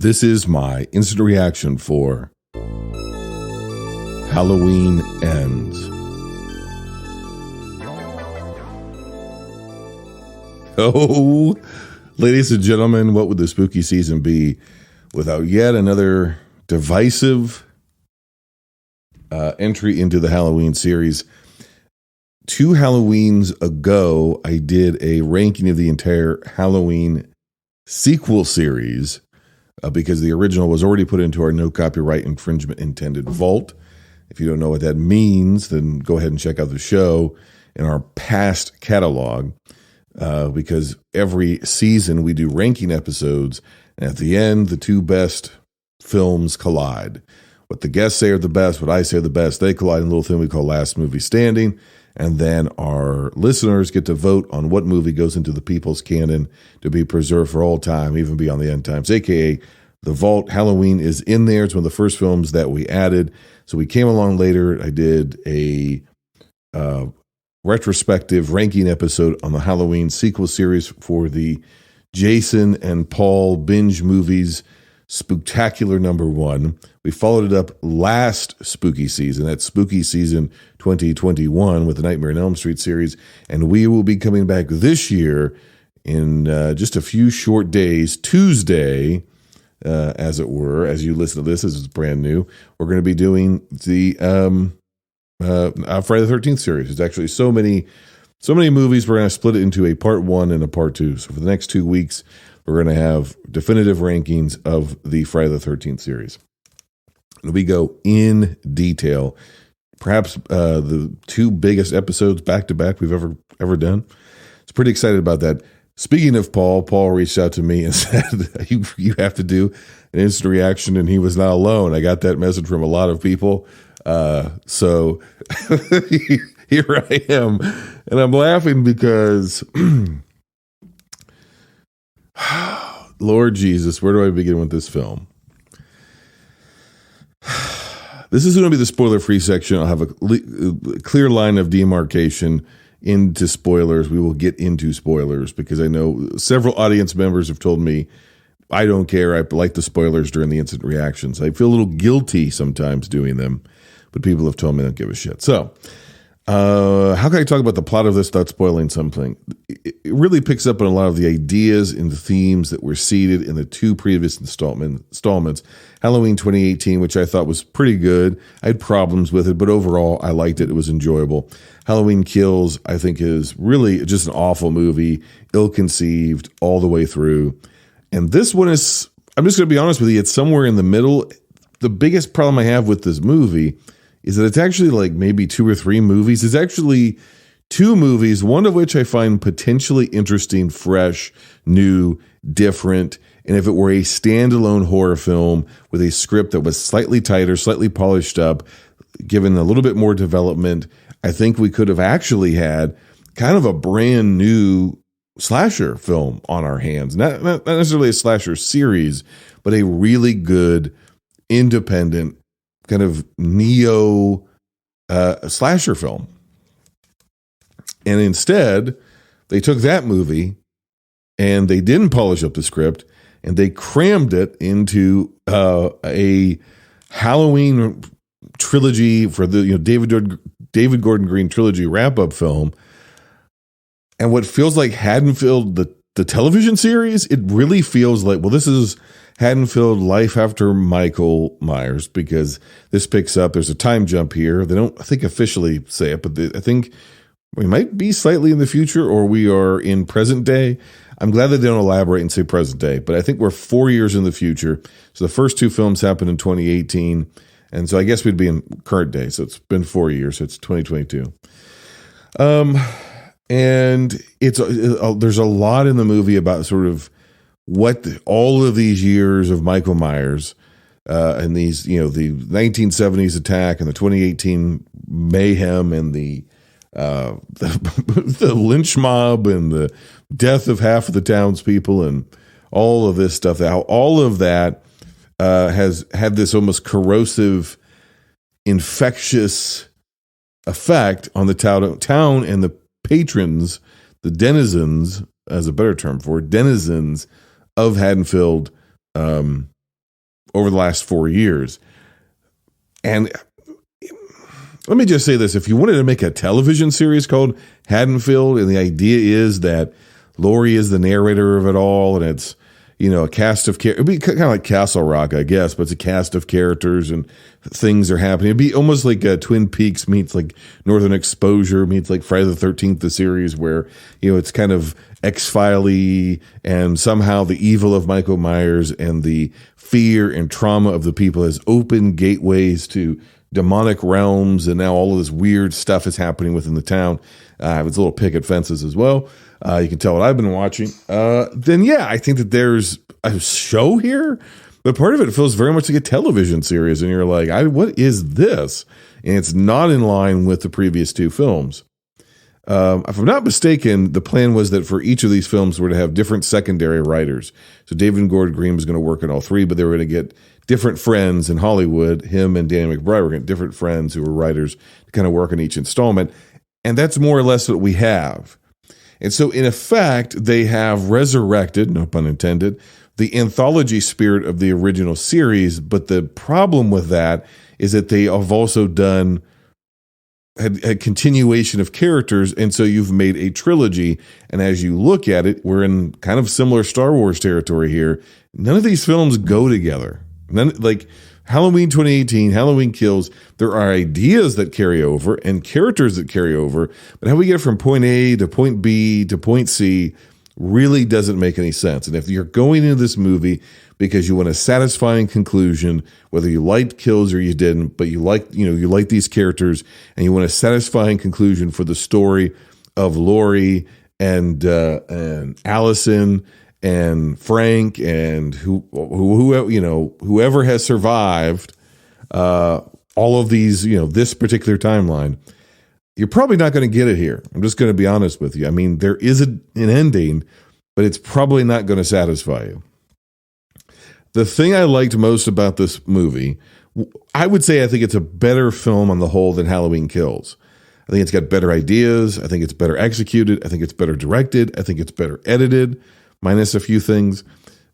This is my instant reaction for Halloween Ends. Oh, ladies and gentlemen, what would the spooky season be without yet another divisive entry into the Halloween series? 2 Halloweens ago, I did a ranking of the entire Halloween sequel series because the original was already put into our no copyright infringement intended vault. If you don't know what that means, then go ahead and check out the show in our past catalog because every season we do ranking episodes, and at the end, the 2 best films collide. What the guests say are the best, what I say are the best, they collide in a little thing we call Last Movie Standing. And then our listeners get to vote on what movie goes into the people's canon to be preserved for all time, even beyond the end times, a.k.a. the vault. Halloween is in there. It's one of the first films that we added. So we came along later. I did a retrospective ranking episode on the Halloween sequel series for the Jason and Paul Binge Movies Spooktacular #1. We followed it up last spooky season. That's spooky season 2021 with the Nightmare on Elm Street series. And we will be coming back this year in just a few short days, Tuesday, as it were, as you listen to this is brand new. We're going to be doing the Friday the 13th series. There's actually so many movies. We're going to split it into a part 1 and a part 2. So for the next 2 weeks, we're going to have definitive rankings of the Friday the 13th series. And we go in detail, perhaps the 2 biggest episodes back to back we've ever done. So pretty excited about that. Speaking of Paul reached out to me and said, you have to do an instant reaction, and he was not alone. I got that message from a lot of people. So here I am, and I'm laughing because Lord Jesus, where do I begin with this film? This is going to be the spoiler-free section. I'll have a clear line of demarcation into spoilers. We will get into spoilers because I know several audience members have told me, I don't care. I like the spoilers during the instant reactions. I feel a little guilty sometimes doing them, but people have told me they don't give a shit. So, how can I talk about the plot of this without spoiling something? It really picks up on a lot of the ideas and the themes that were seeded in the 2 previous installments. Halloween 2018, which I thought was pretty good. I had problems with it, but overall, I liked it. It was enjoyable. Halloween Kills, I think, is really just an awful movie, ill-conceived all the way through. And this one is, I'm just going to be honest with you, it's somewhere in the middle. The biggest problem I have with this movie is that it's actually like maybe 2 or 3 movies. It's actually 2 movies, one of which I find potentially interesting, fresh, new, different. And if it were a standalone horror film with a script that was slightly tighter, slightly polished up, given a little bit more development, I think we could have actually had kind of a brand new slasher film on our hands. Not necessarily a slasher series, but a really good, independent, kind of neo slasher film. And instead, they took that movie and they didn't polish up the script and they crammed it into a Halloween trilogy for the David Gordon Green trilogy wrap-up film. And what feels like Haddonfield, the television series, it really feels like, well, this is Haddonfield Life After Michael Myers, because this picks up, there's a time jump here. They don't, I think, officially say it, but I think we might be slightly in the future or we are in present day. I'm glad that they don't elaborate and say present day, but I think we're 4 years in the future. So the first 2 films happened in 2018. And so I guess we'd be in current day. So it's been 4 years. So it's 2022. And there's a lot in the movie about sort of what all of these years of Michael Myers and these, the 1970s attack and the 2018 mayhem and the lynch mob and the death of half of the townspeople and all of this stuff, how all of that has had this almost corrosive, infectious effect on the town and the patrons, the denizens, as a better term for it, denizens of Haddonfield over the last 4 years. And let me just say this. If you wanted to make a television series called Haddonfield, and the idea is that Laurie is the narrator of it all, and it's, a cast of characters. It'd be kind of like Castle Rock, I guess, but it's a cast of characters and things are happening. It'd be almost like Twin Peaks meets like Northern Exposure meets like Friday the 13th, the series, where, it's kind of X-File-y, and somehow the evil of Michael Myers and the fear and trauma of the people has opened gateways to demonic realms, and now all of this weird stuff is happening within the town. It's little picket fences as well. You can tell what I've been watching. Then yeah, I think that there's a show here, but part of it feels very much like a television series, and you're like, what is this? And it's not in line with the previous two films. If I'm not mistaken, the plan was that for each of these films we're to have different secondary writers. So David Gordon Green was going to work on all three, but they were going to get different friends in Hollywood. Him and Danny McBride were going to get different friends who were writers to kind of work on each installment. And that's more or less what we have. And so in effect, they have resurrected, no pun intended, the anthology spirit of the original series. But the problem with that is that they have also done a continuation of characters, and so you've made a trilogy. And as you look at it, we're in kind of similar Star Wars territory here. None of these films go together. Like Halloween 2018, Halloween Kills, there are ideas that carry over and characters that carry over, but how we get from point A to point B to point C really doesn't make any sense. And if you're going into this movie because you want a satisfying conclusion, whether you liked Kills or you didn't, but you like these characters and you want a satisfying conclusion for the story of Laurie and Allison and Frank and whoever has survived all of these, this particular timeline, you're probably not going to get it here. I'm just going to be honest with you. I mean, there is an ending, but it's probably not going to satisfy you. The thing I liked most about this movie, I would say I think it's a better film on the whole than Halloween Kills. I think it's got better ideas. I think it's better executed. I think it's better directed. I think it's better edited, minus a few things,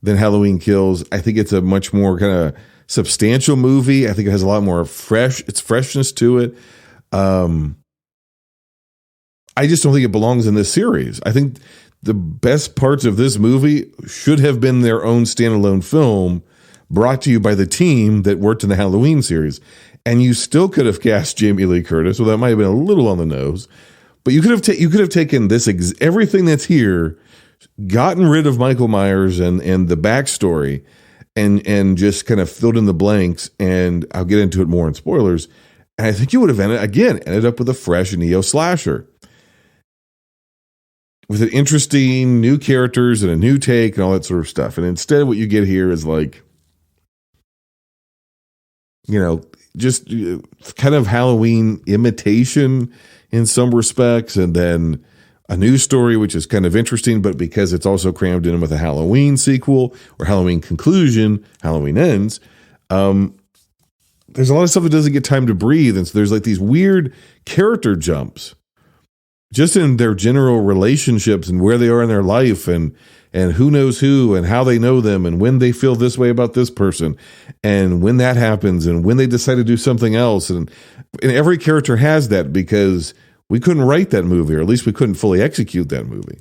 than Halloween Kills. I think it's a much more kind of substantial movie. I think it has a lot more freshness to it. I just don't think it belongs in this series. I think the best parts of this movie should have been their own standalone film brought to you by the team that worked in the Halloween series. And you still could have cast Jamie Lee Curtis. Well, that might have been a little on the nose, but you could have taken this everything that's here, gotten rid of Michael Myers and the backstory, and just kind of filled in the blanks. And I'll get into it more in spoilers. And I think you would have ended up with a fresh neo slasher with an interesting new characters and a new take and all that sort of stuff. And instead, what you get here is like, just kind of Halloween imitation in some respects, and then a new story, which is kind of interesting, but because it's also crammed in with a Halloween sequel or Halloween conclusion, Halloween Ends, there's a lot of stuff that doesn't get time to breathe. And so there's like these weird character jumps just in their general relationships and where they are in their life, and who knows who and how they know them, and when they feel this way about this person, and when that happens, and when they decide to do something else. And every character has that, because we couldn't write that movie, or at least we couldn't fully execute that movie.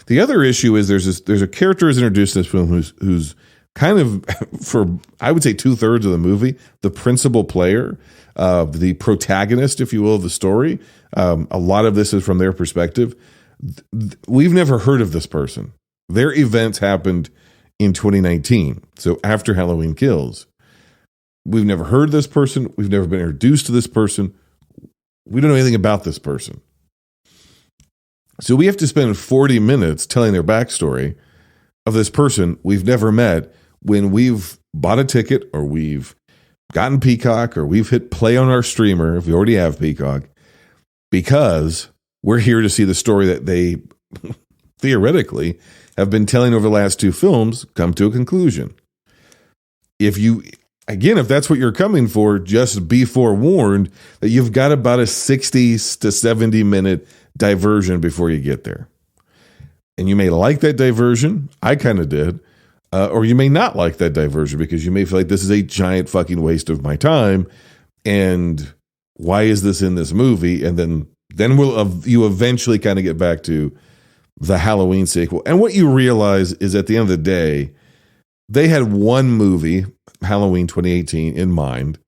The other issue is there's a character who's introduced in this film who's kind of, for I would say 2/3 of the movie, the principal player, the protagonist, if you will, of the story. A lot of this is from their perspective. We've never heard of this person. Their events happened in 2019, so after Halloween Kills. We've never heard of this person. We've never been introduced to this person. We don't know anything about this person. So we have to spend 40 minutes telling their backstory of this person we've never met, when we've bought a ticket, or we've gotten Peacock, or we've hit play on our streamer if we already have Peacock, because we're here to see the story that they theoretically have been telling over the last two films come to a conclusion. If that's what you're coming for, just be forewarned that you've got about a 60 to 70 minute diversion before you get there. And you may like that diversion. I kind of did. or you may not like that diversion because you may feel like this is a giant fucking waste of my time. And why is this in this movie? And then you eventually kind of get back to the Halloween sequel. And what you realize is at the end of the day, they had one movie, Halloween 2018, in mind.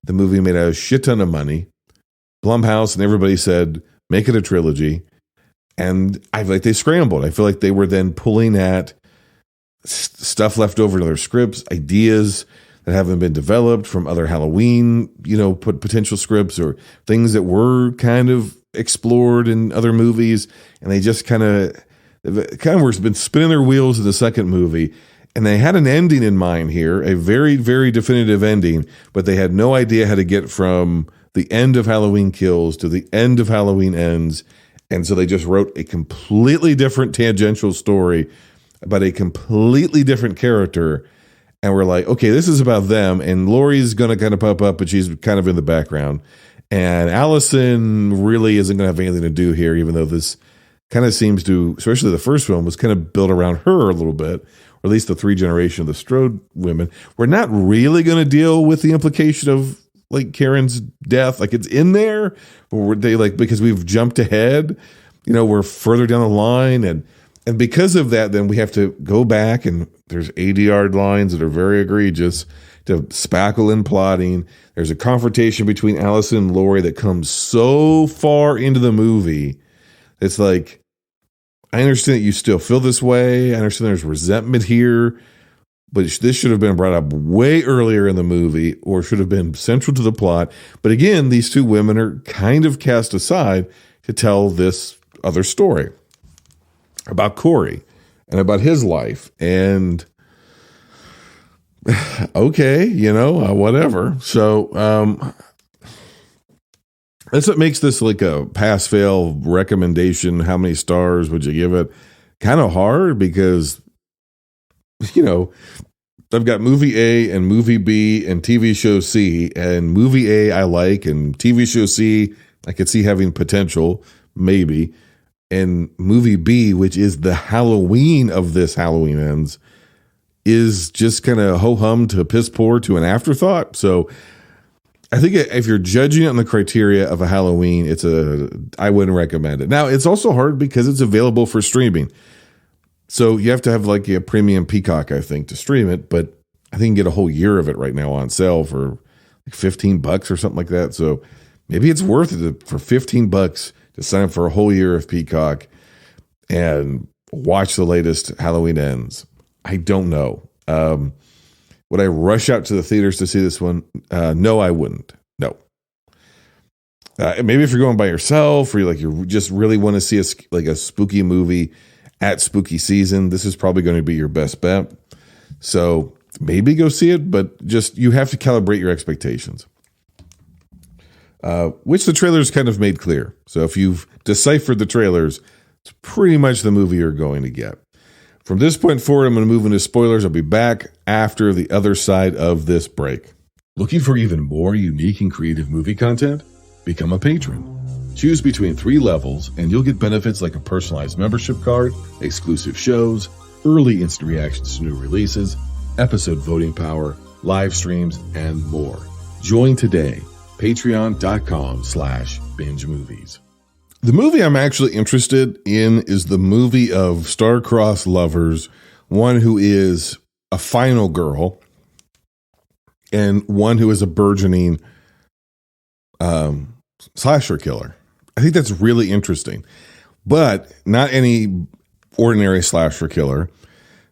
The movie made a shit ton of money. Blumhouse and everybody said, make it a trilogy. And I feel like they scrambled. I feel like they were then pulling at stuff left over in their scripts, ideas that haven't been developed from other Halloween, potential scripts or things that were kind of explored in other movies. And they just kind of were been spinning their wheels in the second movie. And they had an ending in mind here, a very, very definitive ending, but they had no idea how to get from the end of Halloween Kills to the end of Halloween Ends. And so they just wrote a completely different tangential story about a completely different character. And we're like, okay, this is about them. And Laurie's going to kind of pop up, but she's kind of in the background. And Allison really isn't going to have anything to do here, even though this kind of seems to, especially the first film, was kind of built around her a little bit, or at least the three generation of the Strode women. We're not really going to deal with the implication of like Karen's death. Like it's in there, but because we've jumped ahead, we're further down the line. And because of that, then we have to go back, and there's 80-yard lines that are very egregious to spackle in plotting. There's a confrontation between Allison and Laurie that comes so far into the movie. It's like, I understand that you still feel this way. I understand there's resentment here, but this should have been brought up way earlier in the movie or should have been central to the plot. But again, these two women are kind of cast aside to tell this other story about Corey and about his life. And okay, whatever. So that's what makes this like a pass-fail recommendation. How many stars would you give it? Kind of hard because, I've got movie A and movie B and TV show C, and movie A I like, and TV show C I could see having potential, maybe. And movie B, which is the Halloween of this Halloween Ends, is just kind of ho-hum to piss poor to an afterthought. So I think if you're judging it on the criteria of a Halloween, I wouldn't recommend it. Now, it's also hard because it's available for streaming. So you have to have like a premium Peacock, I think, to stream it. But I think you can get a whole year of it right now on sale for like $15 or something like that. So maybe it's worth it for $15 to sign up for a whole year of Peacock and watch the latest Halloween Ends. I don't know. Would I rush out to the theaters to see this one? No, I wouldn't. No. Maybe if you're going by yourself or you just really want to see a spooky movie at spooky season, this is probably going to be your best bet. So maybe go see it, but just you have to calibrate your expectations. Which the trailers kind of made clear. So if you've deciphered the trailers, it's pretty much the movie you're going to get. From this point forward, I'm going to move into spoilers. I'll be back after the other side of this break. Looking for even more unique and creative movie content? Become a patron. Choose between 3 levels, and you'll get benefits like a personalized membership card, exclusive shows, early instant reactions to new releases, episode voting power, live streams, and more. Join today. Patreon.com/Binge Movies. The movie I'm actually interested in is the movie of star-crossed lovers, one who is a final girl and one who is a burgeoning slasher killer. I think that's really interesting, but not any ordinary slasher killer,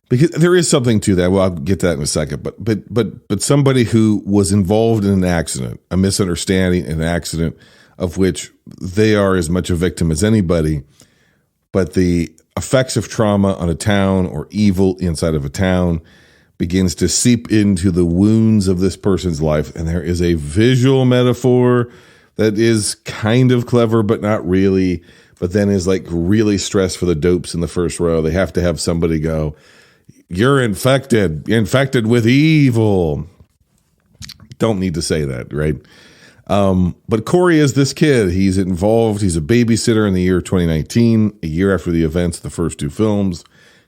because there is something to that. Well, I'll get to that in a second, but somebody who was involved in an accident, a misunderstanding, an accident of which they are as much a victim as anybody, but the effects of trauma on a town or evil inside of a town begins to seep into the wounds of this person's life. And there is a visual metaphor that is kind of clever, but not really, but then is like really stressed for the dopes in the first row. They have to have somebody go, "You're infected with evil." Don't need to say that, right? But Corey is this kid. He's involved. He's a babysitter in the year 2019, a year after the events of the first 2 films.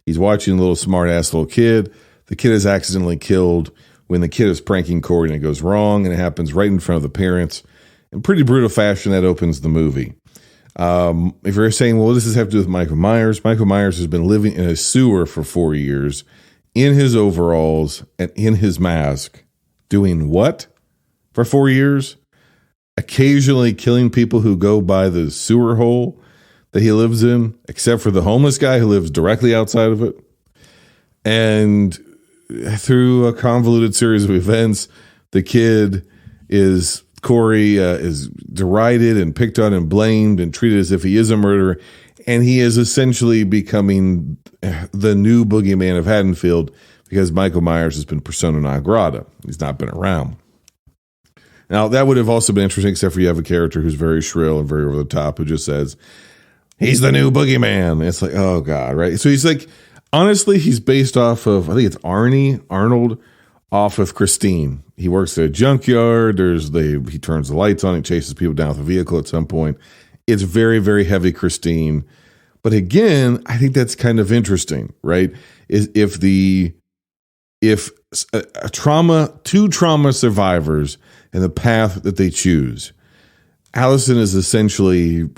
He's watching a little smart-ass little kid the kid is accidentally killed when the kid is pranking Corey and it goes wrong, and it happens right in front of the parents. In pretty brutal fashion, that opens the movie. If you're saying, well, what does this have to do with Michael Myers? Michael Myers has been living in a sewer for 4 years, in his overalls and in his mask, doing what for 4 years? Occasionally killing people who go by the sewer hole that he lives in, except for the homeless guy who lives directly outside of it. And through a convoluted series of events, the kid Corey is derided and picked on and blamed and treated as if he is a murderer. And he is essentially becoming the new boogeyman of Haddonfield because Michael Myers has been persona non grata. He's not been around. Now, that would have also been interesting, except for you have a character who's very shrill and very over the top who just says, he's the new boogeyman. And it's like, oh, God, right? So he's like, honestly, he's based off of, I think it's Arnold, off of Christine. He works at a junkyard. He turns the lights on. He chases people down with a vehicle at some point. It's very, very heavy Christine. But again, I think that's kind of interesting, right? Is if two trauma survivors and the path that they choose. Allison is essentially,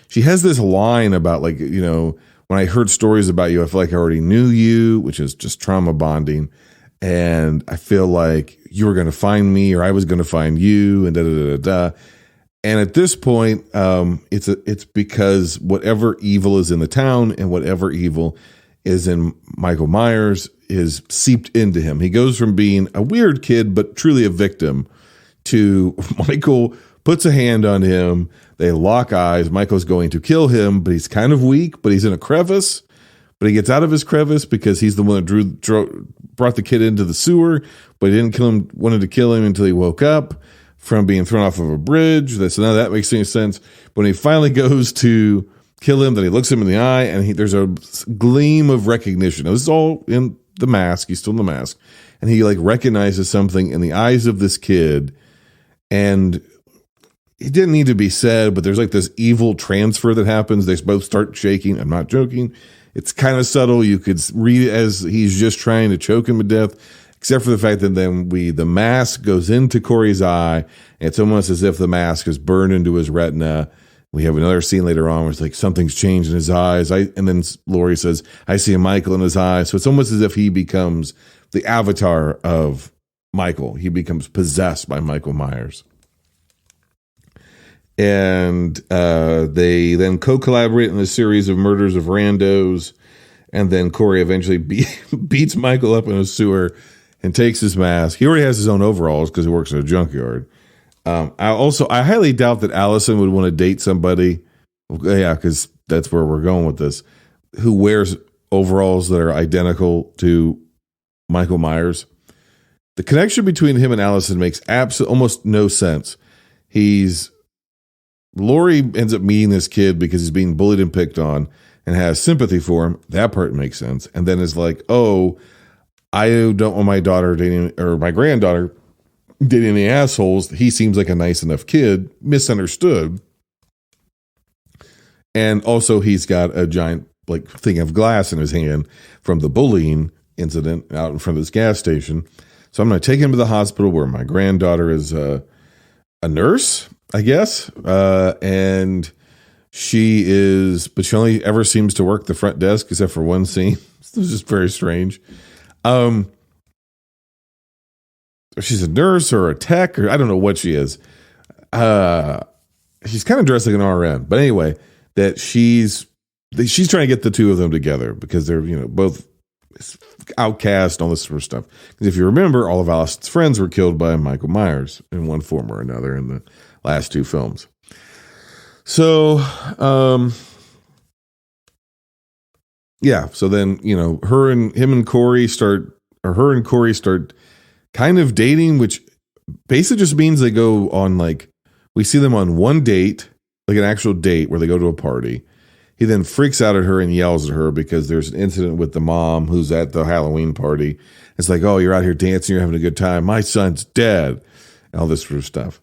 she has this line about when I heard stories about you, I feel like I already knew you, which is just trauma bonding. And I feel like you were going to find me or I was going to find you and da-da-da-da-da. And at this point, it's because whatever evil is in the town and whatever evil is in Michael Myers is seeped into him. He goes from being a weird kid, but truly a victim, to Michael puts a hand on him. They lock eyes. Michael's going to kill him, but he's kind of weak, but he's in a crevice. But he gets out of his crevice because he's the one that brought the kid into the sewer, but he didn't wanted to kill him until he woke up from being thrown off of a bridge. So now that makes any sense. But when he finally goes to kill him, then he looks him in the eye, and there's a gleam of recognition. Now, this is all in the mask. He's still in the mask. And he recognizes something in the eyes of this kid. And it didn't need to be said, but there's this evil transfer that happens. They both start shaking. I'm not joking. It's kind of subtle. You could read it as he's just trying to choke him to death, except for the fact that then the mask goes into Corey's eye, and it's almost as if the mask is burned into his retina. We have another scene later on where it's something's changed in his eyes. And then Laurie says, I see a Michael in his eyes. So it's almost as if he becomes the avatar of Michael. He becomes possessed by Michael Myers. And they then co-collaborate in a series of murders of randos. And then Corey eventually beats Michael up in a sewer and takes his mask. He already has his own overalls because he works at a junkyard. I highly doubt that Allison would want to date somebody. Yeah, because that's where we're going with this. Who wears overalls that are identical to Michael Myers. The connection between him and Allison makes almost no sense. Laurie ends up meeting this kid because he's being bullied and picked on and has sympathy for him. That part makes sense. And then is like, oh, I don't want my daughter dating, or my granddaughter dating any assholes. He seems like a nice enough kid. Misunderstood. And also he's got a giant thing of glass in his hand from the bullying incident out in front of this gas station. So I'm going to take him to the hospital where my granddaughter is a nurse, I guess. And but she only ever seems to work the front desk except for one scene. It's just very strange. She's a nurse or a tech, or I don't know what she is. She's kind of dressed like an RN, but anyway, that she's trying to get the two of them together because they're, both outcast and all this sort of stuff. Because if you remember, all of Allison's friends were killed by Michael Myers in one form or another in the last two films. So, yeah. So then, her and Corey start kind of dating, which basically just means they go on we see them on one date, like an actual date where they go to a party. He then freaks out at her and yells at her because there's an incident with the mom who's at the Halloween party. It's like, oh, you're out here dancing, you're having a good time. My son's dead. And all this sort of stuff.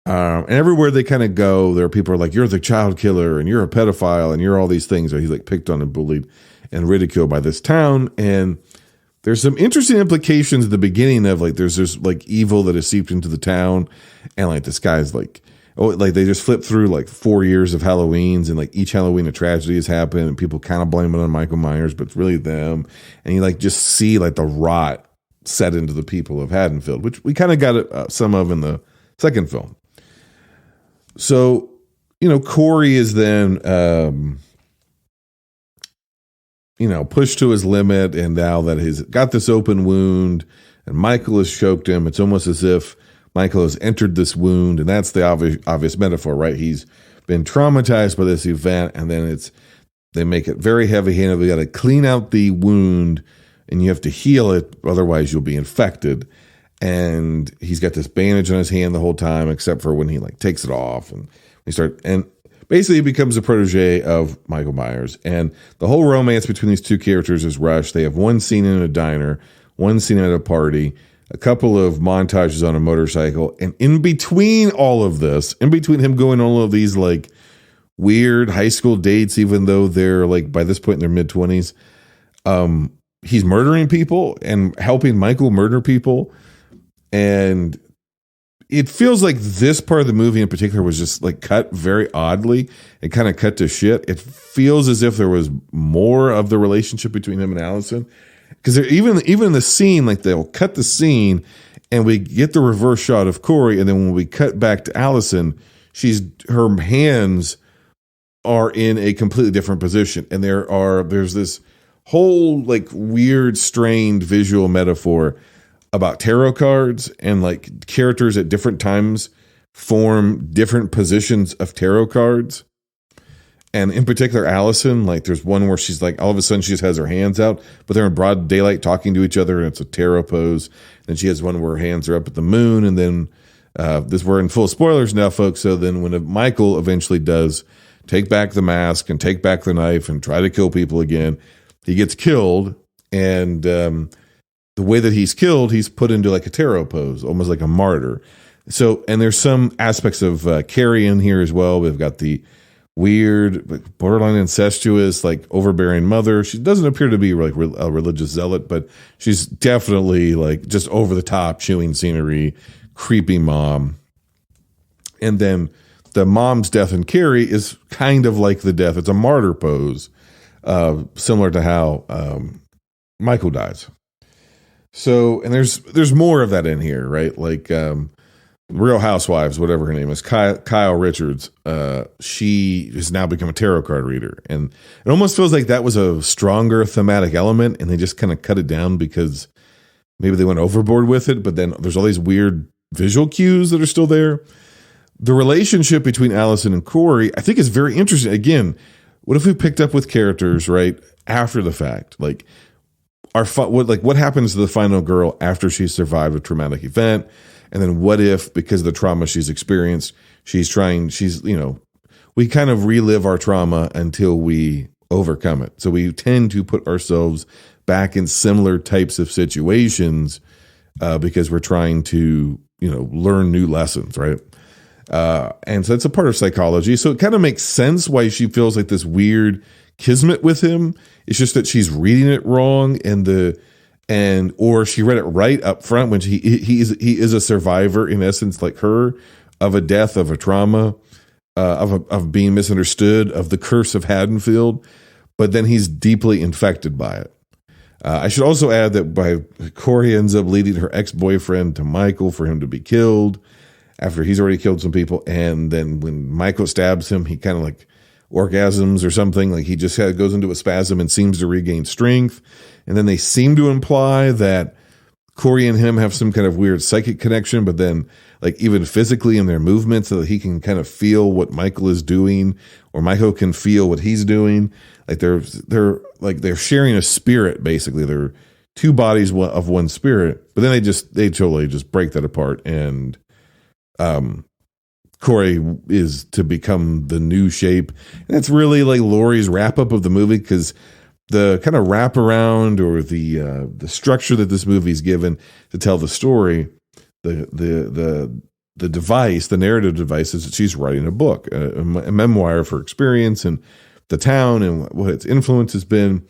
And everywhere they kind of go, there are people who are like, you're the child killer and you're a pedophile and you're all these things. So he's picked on and bullied and ridiculed by this town. And there's some interesting implications at the beginning of like there's like evil that has seeped into the town, and like this guy's like, oh, like they just flip through like 4 years of Halloweens, and like each Halloween a tragedy has happened, and people kind of blame it on Michael Myers, but it's really them. And you like just see like the rot set into the people of Haddonfield, which we kind of got some of in the second film. So, you know, Corey is then, you know, pushed to his limit, and now that he's got this open wound and Michael has choked him, it's almost as if Michael has entered this wound, and that's the obvious metaphor, right? He's been traumatized by this event, and then they make it very heavy-handed. We got to clean out the wound, and you have to heal it, otherwise you'll be infected. And he's got this bandage on his hand the whole time, except for when he like takes it off, and basically he becomes a protege of Michael Myers. And the whole romance between these two characters is rushed. They have one scene in a diner, one scene at a party, a couple of montages on a motorcycle, and in between all of this, in between him going on all of these like weird high school dates, even though they're like by this point in their mid-20s, he's murdering people and helping Michael murder people. And it feels like this part of the movie in particular was just like cut very oddly. It kind of cut to shit. It feels as if there was more of the relationship between him and Allison. Because even in the scene, like they'll cut the scene and we get the reverse shot of Corey, and then when we cut back to Allison, her hands are in a completely different position, and there's this whole like weird, strained visual metaphor about tarot cards, and like characters at different times form different positions of tarot cards. And in particular, Allison, like there's one where she's like, all of a sudden she just has her hands out, but they're in broad daylight talking to each other, and it's a tarot pose. Then she has one where her hands are up at the moon. And then we're in full spoilers now, folks. So then when Michael eventually does take back the mask and take back the knife and try to kill people again, he gets killed. And the way that he's killed, he's put into like a tarot pose, almost like a martyr. So, and there's some aspects of Carrie in here as well. We've got the weird, like borderline incestuous, like overbearing mother. She doesn't appear to be like a religious zealot, but she's definitely like just over the top, chewing scenery, creepy mom. And then the mom's death in Carrie is kind of like the death. It's a martyr pose, similar to how Michael dies. So, and there's more of that in here, right? Like Real Housewives, whatever her name is, Kyle Richards, she has now become a tarot card reader. And it almost feels like that was a stronger thematic element, and they just kind of cut it down because maybe they went overboard with it, but then there's all these weird visual cues that are still there. The relationship between Allison and Corey, I think, is very interesting. Again, what if we picked up with characters, right, after the fact? Like, what happens to the final girl after she's survived a traumatic event? And then what if, because of the trauma she's experienced, we kind of relive our trauma until we overcome it. So we tend to put ourselves back in similar types of situations because we're trying to, learn new lessons, right? And so that's a part of psychology. So it kind of makes sense why she feels like this weird kismet with him. It's just that she's reading it wrong, or she read it right up front when he is a survivor, in essence, like her, of a death, of a trauma, of being misunderstood, of the curse of Haddonfield, but then he's deeply infected by it. I should also add that Corey ends up leading her ex-boyfriend to Michael for him to be killed after he's already killed some people, and then when Michael stabs him, he kind of like orgasms or something, like he just goes into a spasm and seems to regain strength. And then they seem to imply that Corey and him have some kind of weird psychic connection, but then like even physically in their movements, so that he can kind of feel what Michael is doing, or Michael can feel what he's doing. Like they're sharing a spirit, basically. They're two bodies of one spirit, but then they totally just break that apart. And Corey is to become the new shape. And that's really like Laurie's wrap up of the movie, because the kind of wraparound or the structure that this movie is given to tell the story, the device, the narrative device, is that she's writing a book, a memoir of her experience and the town and what its influence has been.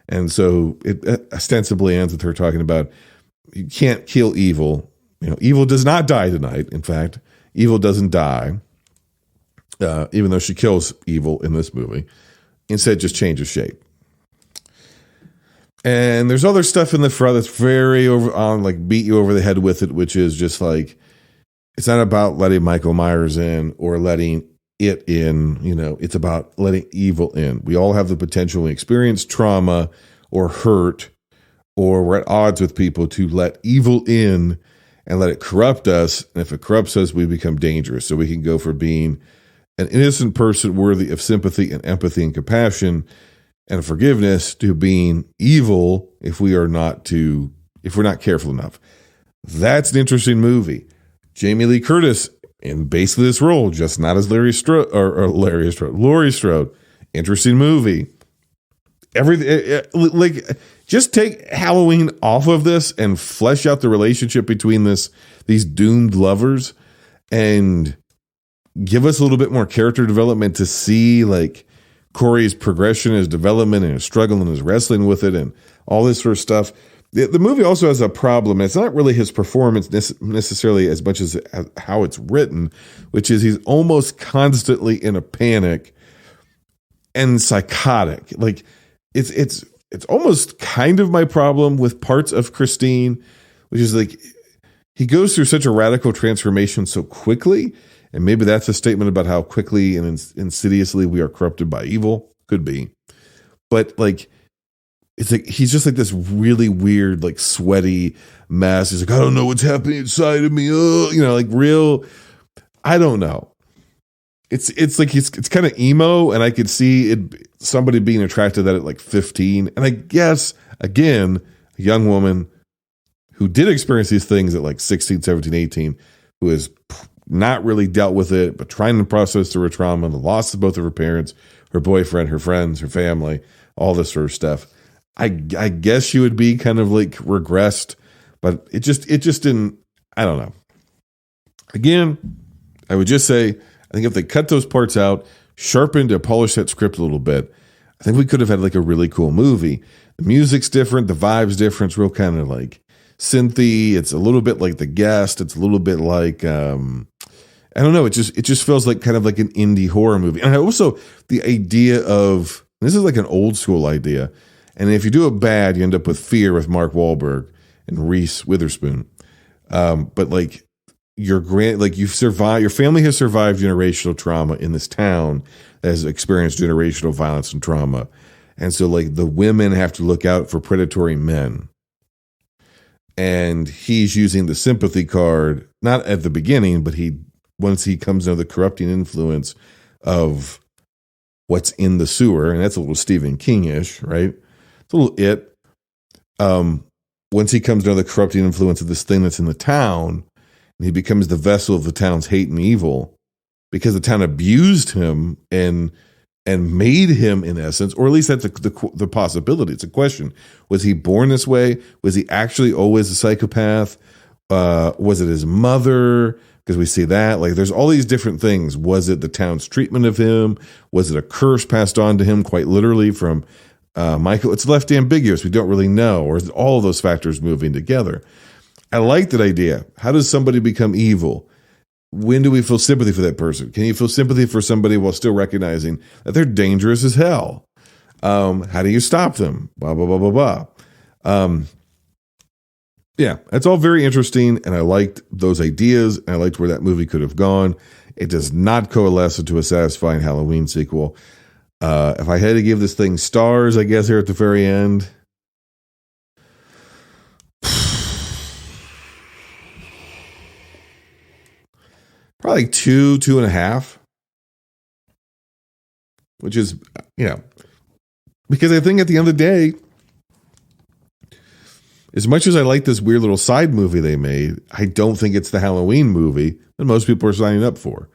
And so it ostensibly ends with her talking about you can't kill evil. Evil does not die tonight. In fact, evil doesn't die, even though she kills evil in this movie. Instead, just changes shape. And there's other stuff in the front that's very beat you over the head with it, which is just like, it's not about letting Michael Myers in or letting it in. It's about letting evil in. We all have the potential when we experience trauma or hurt or we're at odds with people to let evil in and let it corrupt us. And if it corrupts us, we become dangerous. So we can go for being an innocent person worthy of sympathy and empathy and compassion and forgiveness to being evil if we're not careful enough. That's an interesting movie. Jamie Lee Curtis in basically this role, just not as Laurie Strode. Interesting movie. Everything just take Halloween off of this and flesh out the relationship between these doomed lovers and give us a little bit more character development to see like Corey's progression, his development, and his struggle and his wrestling with it and all this sort of stuff. The movie also has a problem. It's not really his performance necessarily as much as how it's written, which is he's almost constantly in a panic and psychotic. Like it's almost kind of my problem with parts of Christine, which is like he goes through such a radical transformation so quickly. And maybe that's a statement about how quickly and insidiously we are corrupted by evil. Could be. But like, it's like he's just like this really weird, like sweaty mess. He's like, I don't know what's happening inside of me. Like real, I don't know. It's like it's kind of emo, and I could see somebody being attracted to that at like 15. And I guess, again, a young woman who did experience these things at like 16, 17, 18, who has not really dealt with it, but trying to process through her trauma, the loss of both of her parents, her boyfriend, her friends, her family, all this sort of stuff. I guess she would be kind of like regressed, but it just didn't, I don't know. Again, I would just say, I think if they cut those parts out, sharpened and polished that script a little bit, I think we could have had like a really cool movie. The music's different, the vibe's different. It's real kind of like synthy. It's a little bit like The Guest. It's a little bit like, I don't know. It just feels like kind of like an indie horror movie. And also the idea of, this is like an old school idea. And if you do it bad, you end up with Fear with Mark Wahlberg and Reese Witherspoon. But like you've survived, your family has survived generational trauma in this town that has experienced generational violence and trauma. And so like the women have to look out for predatory men. And he's using the sympathy card, not at the beginning, but once he comes under the corrupting influence of what's in the sewer, and that's a little Stephen King-ish, right? It's a little it. Once he comes under the corrupting influence of this thing that's in the town, and he becomes the vessel of the town's hate and evil, because the town abused him and made him, in essence, or at least that's the possibility. It's a question. Was he born this way? Was he actually always a psychopath? Was it his mother? Because we see that. Like, there's all these different things. Was it the town's treatment of him? Was it a curse passed on to him quite literally from Michael? It's left ambiguous. We don't really know. Or is it all of those factors moving together? I like that idea. How does somebody become evil? When do we feel sympathy for that person? Can you feel sympathy for somebody while still recognizing that they're dangerous as hell? How do you stop them? Blah, blah, blah, blah, blah. Yeah, it's all very interesting, and I liked those ideas, and I liked where that movie could have gone. It does not coalesce into a satisfying Halloween sequel. If I had to give this thing stars, I guess, here at the very end, probably 2.5, which is, because I think at the end of the day, as much as I like this weird little side movie they made, I don't think it's the Halloween movie that most people are signing up for.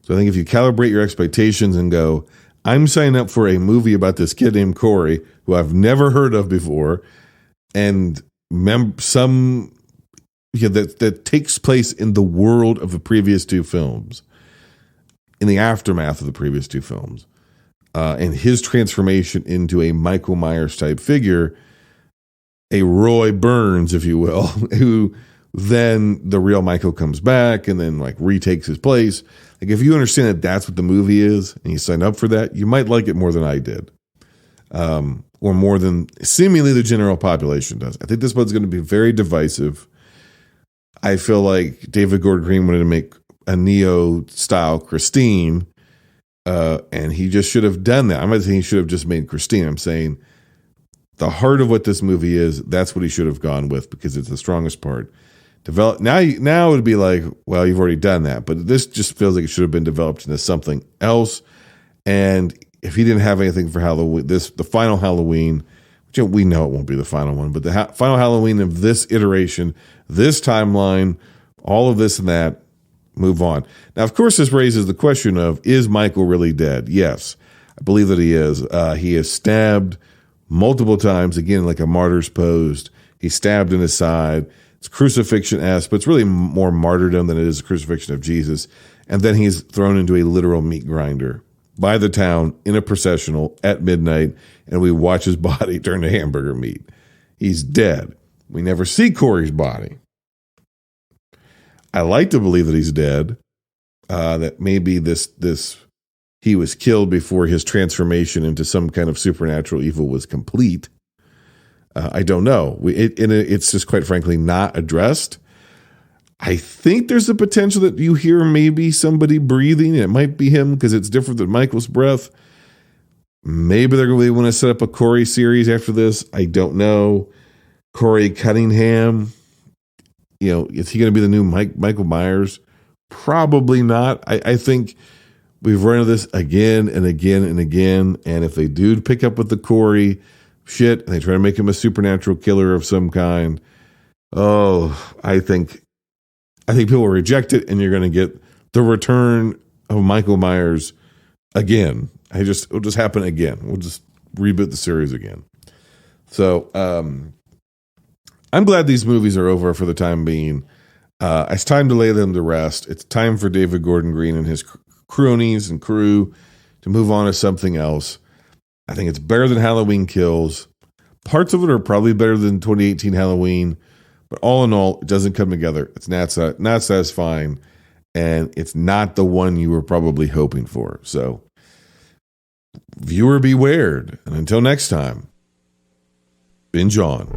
So I think if you calibrate your expectations and go, I'm signing up for a movie about this kid named Corey, who I've never heard of before, and that takes place in the world of the previous two films, in the aftermath of the previous two films, and his transformation into a Michael Myers type figure, a Roy Burns, if you will, who then the real Michael comes back and then like retakes his place. Like if you understand that that's what the movie is and you sign up for that, you might like it more than I did. Or more than seemingly the general population does. I think this one's going to be very divisive. I feel like David Gordon Green wanted to make a Neo-style Christine, and he just should have done that. I'm not saying he should have just made Christine. I'm saying the heart of what this movie is, that's what he should have gone with because it's the strongest part. Now it would be like, well, you've already done that, but this just feels like it should have been developed into something else. And if he didn't have anything for Halloween, the final Halloween, which we know it won't be the final one, but the final Halloween of this iteration, this timeline, all of this and that, move on. Now, of course, this raises the question of, is Michael really dead? Yes, I believe that he is. He is stabbed multiple times, again, like a martyr's pose. He's stabbed in his side. It's crucifixion-esque, but it's really more martyrdom than it is a crucifixion of Jesus. And then he's thrown into a literal meat grinder by the town in a processional at midnight, and we watch his body turn to hamburger meat. He's dead. We never see Corey's body. I like to believe that he's dead, that maybe he was killed before his transformation into some kind of supernatural evil was complete. I don't know. It's just quite frankly not addressed. I think there's a potential that you hear maybe somebody breathing. It might be him because it's different than Michael's breath. Maybe they're going to want to set up a Corey series after this. I don't know. Corey Cunningham, is he going to be the new Michael Myers? Probably not. I think we've run into this again and again and again. And if they do pick up with the Corey shit and they try to make him a supernatural killer of some kind, I think people will reject it, and you're going to get the return of Michael Myers again. It'll just happen again. We'll just reboot the series again. So I'm glad these movies are over for the time being. It's time to lay them to rest. It's time for David Gordon Green and his cronies and crew to move on to something else. I think it's better than Halloween Kills. Parts of it are probably better than 2018 Halloween. But all in all, it doesn't come together. It's not satisfying, and it's not the one you were probably hoping for. So, viewer beware. And until next time, binge on.